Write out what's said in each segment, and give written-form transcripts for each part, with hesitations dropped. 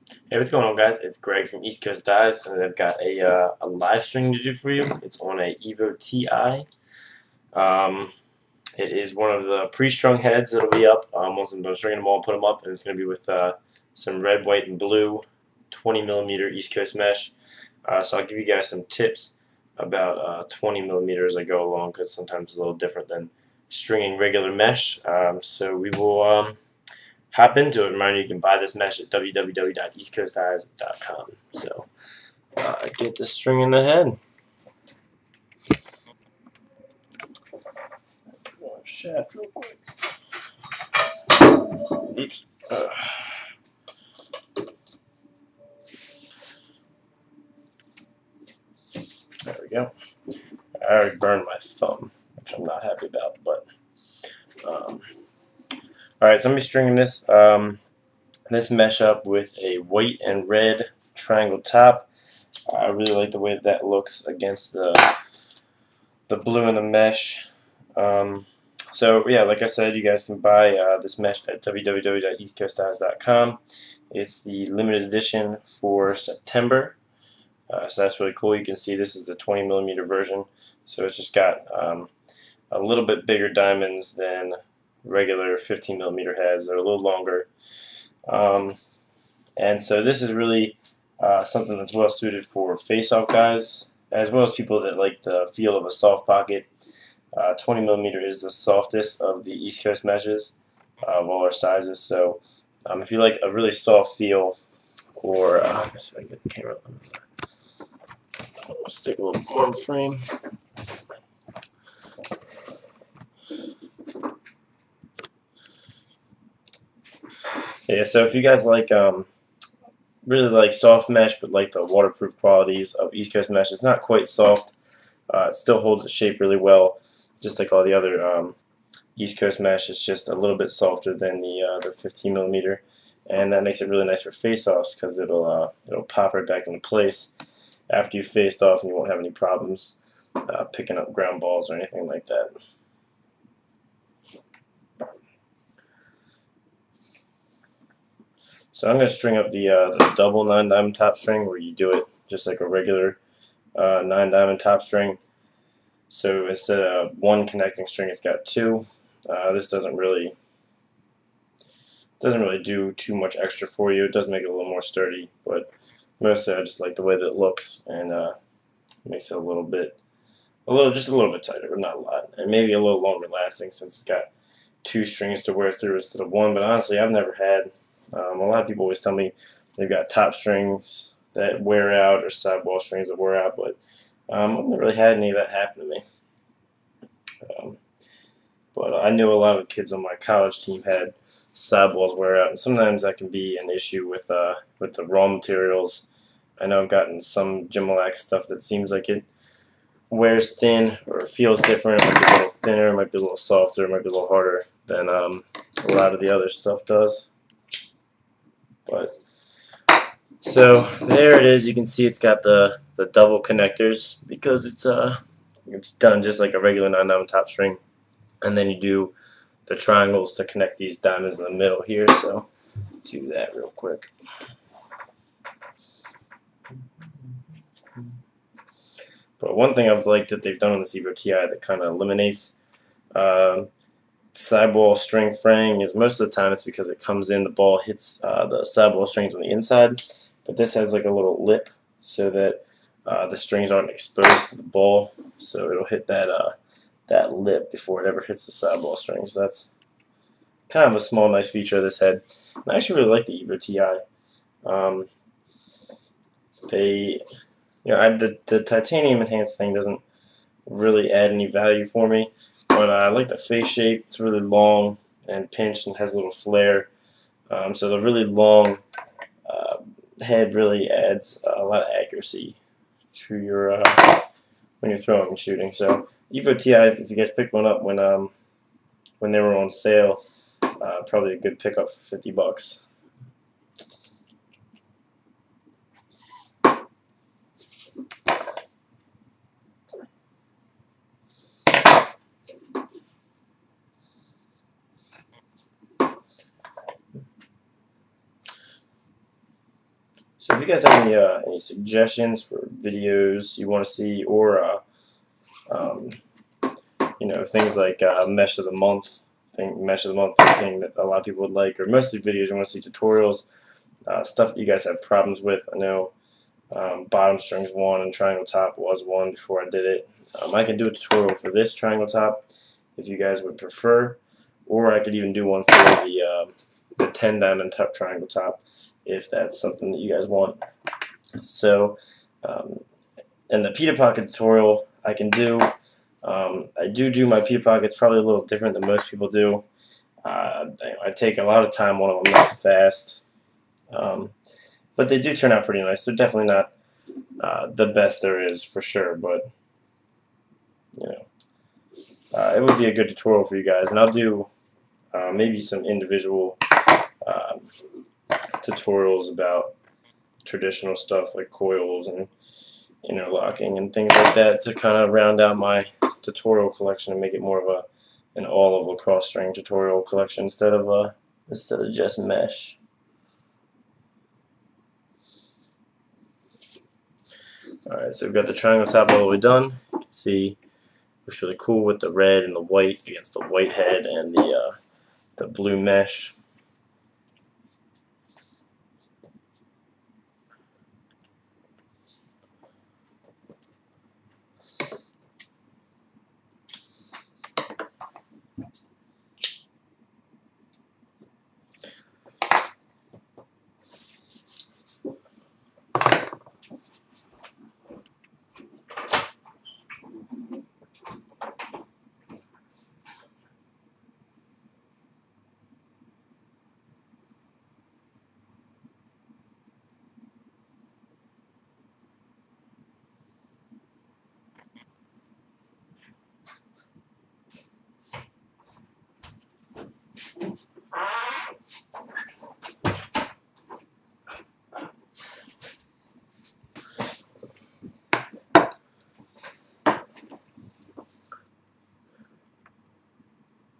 Hey, what's going on, guys? It's Greg from East Coast Dyes, and I've got a live string to do for you. It's on a Evo TI. Um, it is one of the pre-strung heads that'll be up. Once I'm done stringing them all, put them up, and it's going to be with some red, white, and blue 20mm East Coast mesh. So I'll give you guys some tips about 20mm as I go along, because sometimes it's a little different than stringing regular mesh. So we will hop into it. Reminder, you can buy this mesh at www.eastcoastdyes.com. So get the string in the head. Shaft real quick. Oops. There we go. I already burned my thumb, which I'm not happy about. But all right, so I'm gonna be stringing this this mesh up with a white and red triangle top. I really like the way that looks against the blue in the mesh. So yeah, like I said, you guys can buy this mesh at www.eastcoastdyes.com. It's the limited edition for September, so that's really cool. You can see this is the 20mm version, so it's just got a little bit bigger diamonds than regular 15mm heads. They're a little longer, and so this is really something that's well suited for face-off guys, as well as people that like the feel of a soft pocket. 20mm is the softest of the East Coast meshes of all our sizes. So if you like a really soft feel, or so I can get the camera, I'll stick a little form frame. Yeah, so if you guys like really like soft mesh, but like the waterproof qualities of East Coast mesh, it's not quite soft. It still holds its shape really well, just like all the other East Coast mesh. Is just a little bit softer than the 15mm, and that makes it really nice for face-offs because it'll pop right back into place after you faced off, and you won't have any problems picking up ground balls or anything like that. So I'm going to string up the double 9-diamond top string, where you do it just like a regular 9-diamond top string. So instead of one connecting string, it's got two. This doesn't really do too much extra for you. It does make it a little more sturdy, but mostly I just like the way that it looks, and makes it just a little bit tighter, but not a lot, and maybe a little longer lasting since it's got two strings to wear through instead of one. But honestly, I've never had. A lot of people always tell me they've got top strings that wear out or sidewall strings that wear out, but I've never really had any of that happen to me. But I knew a lot of the kids on my college team had sidewalls wear out, and sometimes that can be an issue with the raw materials. I know I've gotten some Gimalac stuff that seems like it wears thin or it feels different. It might be a little thinner, it might be a little softer, it might be a little harder than a lot of the other stuff does. But so there it is. You can see it's got the double connectors because it's done just like a regular 9-diamond top string, and then you do the triangles to connect these diamonds in the middle here. So do that real quick. But one thing I've liked that they've done on this Evo TI that kind of eliminates sidewall string fraying is most of the time it's because it comes in, the ball hits the sidewall strings on the inside, but this has like a little lip so that the strings aren't exposed to the ball, so it'll hit that lip before it ever hits the sidewall strings. So that's kind of a small, nice feature of this head. I actually really like the Evo TI. The titanium enhanced thing doesn't really add any value for me, but I like the face shape. It's really long and pinched and has a little flare. So the really long head really adds a lot of accuracy to your when you're throwing and shooting. So Evo TI, if you guys picked one up when they were on sale, probably a good pickup for $50. you guys have any suggestions for videos you want to see, or you know, things like mesh of the month, mesh of the month thing that a lot of people would like, or mostly videos you want to see tutorials, stuff that you guys have problems with. I know bottom string's one and triangle top was one before I did it. I can do a tutorial for this triangle top if you guys would prefer, or I could even do one for the 10 diamond top triangle top if that's something that you guys want. So, and the pita pocket tutorial I can do. I do my pita pockets probably a little different than most people do. I take a lot of time on them, not fast, but they do turn out pretty nice. They're definitely not the best there is for sure, but you know, it would be a good tutorial for you guys, and I'll do maybe some individual tutorials about traditional stuff like coils and interlocking and things like that to kind of round out my tutorial collection and make it more of an all of lacrosse string tutorial collection instead of just mesh. Alright, so we've got the triangle top all the way done. You can see it looks really cool with the red and the white against the white head and the blue mesh.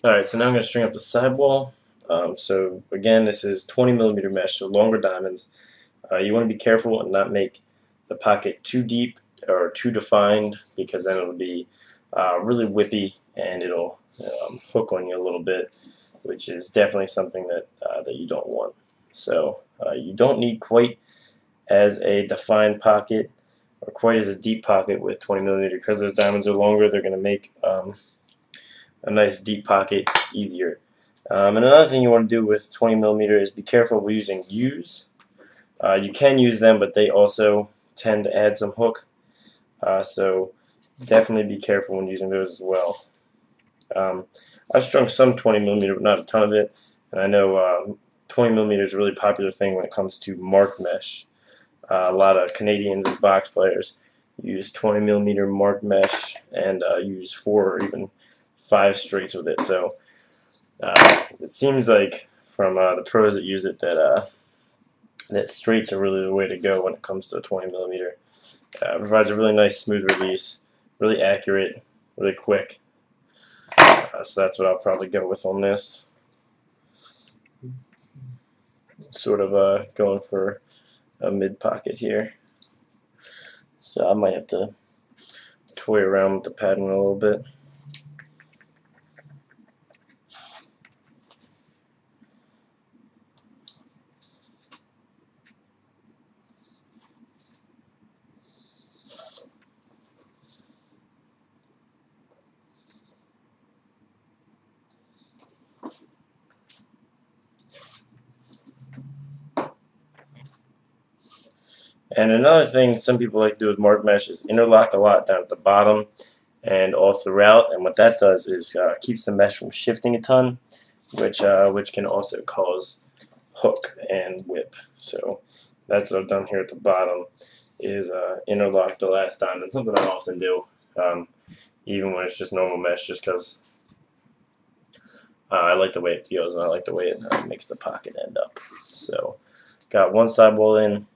Alright, so now I'm going to string up the sidewall. So again, this is 20mm mesh, so longer diamonds. You want to be careful and not make the pocket too deep or too defined, because then it'll be really whippy and it'll hook on you a little bit, which is definitely something that you don't want. So you don't need quite as a defined pocket or quite as a deep pocket with 20mm, because those diamonds are longer. They're going to make a nice deep pocket easier. And another thing you want to do with 20mm is be careful with using U's. You can use them, but they also tend to add some hook. So definitely be careful when using those as well. I've strung some 20mm, but not a ton of it. And I know 20mm is a really popular thing when it comes to mark mesh. A lot of Canadians and box players use 20mm mark mesh and use 4 or even 5 straights with it. So it seems like from the pros that use it that straights are really the way to go when it comes to 20mm. Provides a really nice smooth release, really accurate, really quick. So that's what I'll probably go with on this. Sort of going for a mid pocket here. So I might have to toy around with the pattern a little bit. And another thing some people like to do with mark mesh is interlock a lot down at the bottom and all throughout. And what that does is keeps the mesh from shifting a ton, which can also cause hook and whip. So that's what I've done here at the bottom, is interlock the last diamond. Something I often do, even when it's just normal mesh, just because I like the way it feels and I like the way it makes the pocket end up. So got one sidewall in.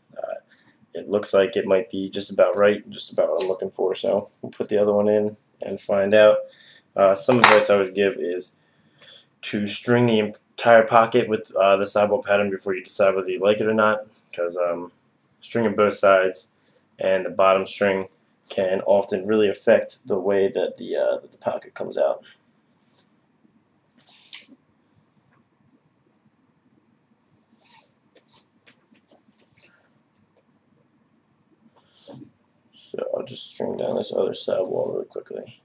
It looks like it might be just about right, just about what I'm looking for. So we'll put the other one in and find out. Some advice I always give is to string the entire pocket with the sidewall pattern before you decide whether you like it or not, because stringing both sides, and the bottom string can often really affect the way that the pocket comes out. So I'll just string down this other side wall really quickly.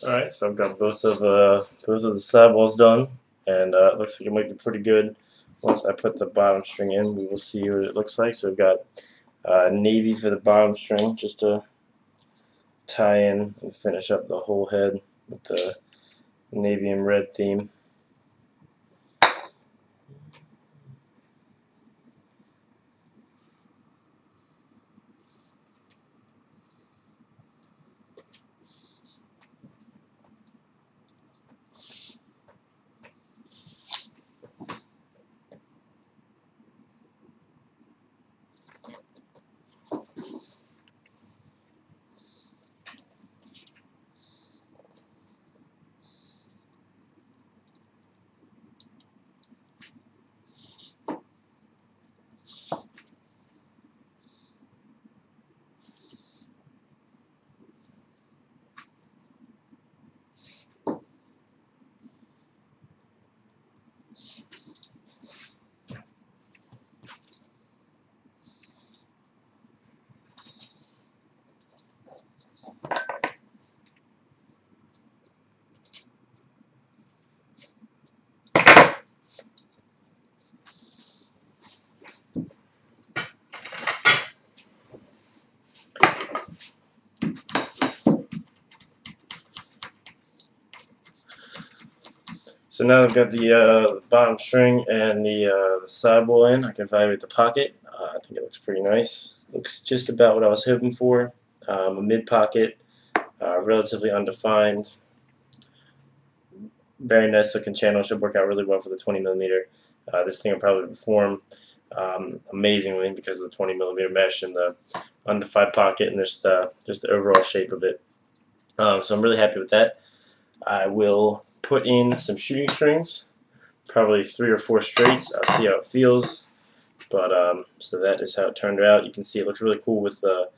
Alright, so I've got both of the side walls done, and it looks like it might be pretty good. Once I put the bottom string in, we will see what it looks like. So we've got navy for the bottom string, just to tie in and finish up the whole head with the navy and red theme. So now I've got the bottom string and the sidewall in. I can evaluate the pocket. I think it looks pretty nice. Looks just about what I was hoping for. A mid pocket, relatively undefined. Very nice looking channel. Should work out really well for the 20mm. This thing will probably perform amazingly because of the 20mm mesh and the undefined pocket and just the overall shape of it. So I'm really happy with that. I will put in some shooting strings, probably 3 or 4 straights. I'll see how it feels. But so that is how it turned out. You can see it looks really cool with the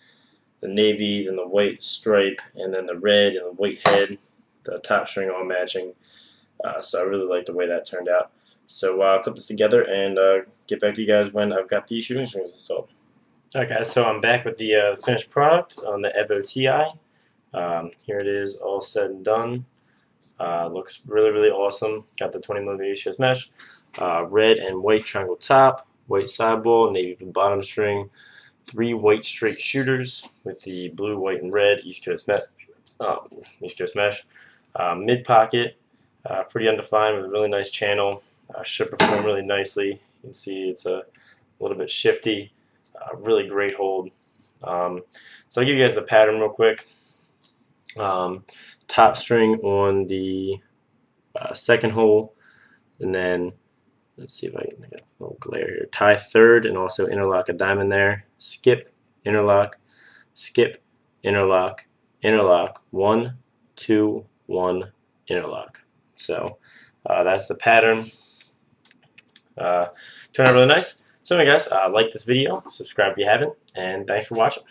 navy, then the white stripe, and then the red and the white head, the top string all matching. So I really like the way that turned out. So I'll clip this together and get back to you guys when I've got the shooting strings installed. Alright guys, so I'm back with the finished product on the Evo TI. Here it is, all said and done. Looks really awesome. Got the 20mm East Coast mesh, red and white triangle top, white sidewall, navy blue bottom string, 3 white straight shooters with the blue, white, and red East Coast mesh. Mid pocket, pretty undefined with a really nice channel. Should perform really nicely. You can see it's a little bit shifty. Really great hold. So I'll give you guys the pattern real quick. Top string on the second hole, and then let's see if I get a little glare here. Tie third and also interlock a diamond there. Skip, interlock, skip, interlock, interlock, 1, 2, 1, interlock. So that's the pattern. Turned out really nice. So anyway guys, like this video, subscribe if you haven't, and thanks for watching.